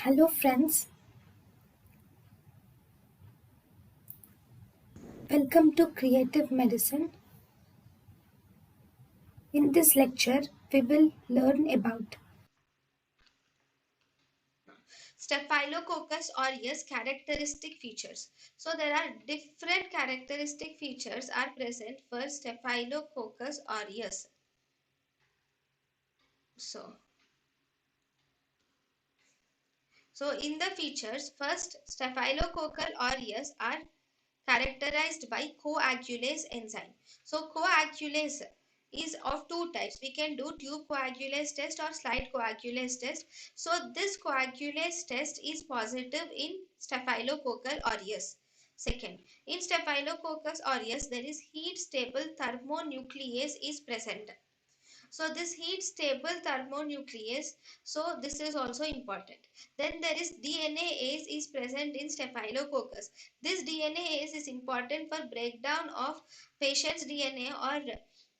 Hello, friends. Welcome to Creative Medicine. In this lecture, we will learn about Staphylococcus aureus characteristic features. So there are different characteristic features are present for Staphylococcus aureus. So, so in the features, first Staphylococcal aureus are characterized by coagulase enzyme. So coagulase is of two types. We can do tube coagulase test or slide coagulase test. So this coagulase test is positive in Staphylococcal aureus. Second, in Staphylococcus aureus, there is heat stable thermonuclease is present. So this heat stable thermonuclease, so this is also important. Then there is DNase is present in Staphylococcus. This DNase is important for breakdown of patient's DNA, or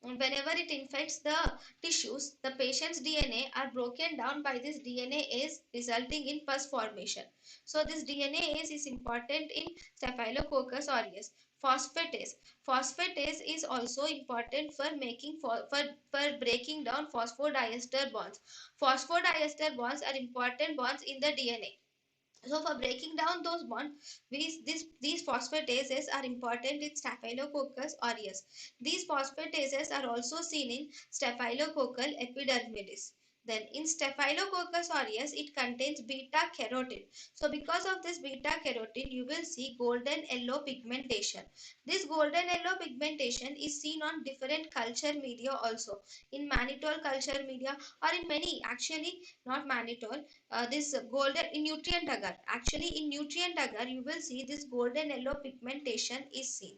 whenever it infects the tissues, the patient's DNA are broken down by this DNase, resulting in pus formation. So this DNase is important in Staphylococcus aureus. Phosphatase. Phosphatase is also important for making for breaking down phosphodiester bonds. Phosphodiester bonds are important bonds in the DNA. So for breaking down those bonds, these phosphatases are important in Staphylococcus aureus. These phosphatases are also seen in Staphylococcal epidermidis. Then in Staphylococcus aureus, it contains beta carotene. So because of this beta carotene, you will see golden yellow pigmentation. This golden yellow pigmentation is seen on different culture media also. In mannitol culture media, or in many, actually not mannitol, this golden in nutrient agar. Actually, in nutrient agar, you will see this golden yellow pigmentation is seen.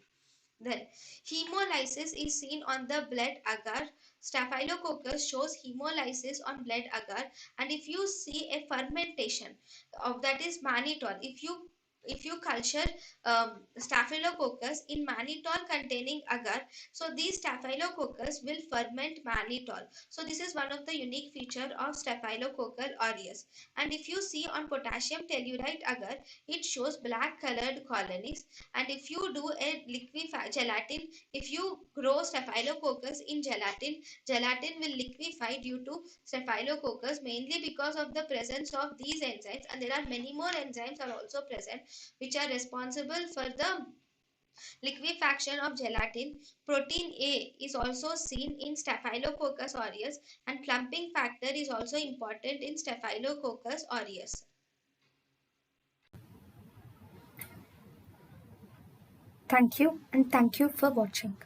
Then, hemolysis is seen on the blood agar. Staphylococcus shows hemolysis on blood agar, and if you see a fermentation of that is mannitol, if you culture staphylococcus in mannitol containing agar, so these staphylococcus will ferment mannitol. So this is one of the unique feature of staphylococcal aureus. And if you see on potassium tellurite agar, it shows black colored colonies. And if you do a gelatin, if you grow staphylococcus in gelatin, gelatin will liquefy due to staphylococcus, mainly because of the presence of these enzymes, and there are many more enzymes are also present which are responsible for the liquefaction of gelatin. Protein A is also seen in Staphylococcus aureus, and clumping factor is also important in Staphylococcus aureus. thank you and thank you for watching.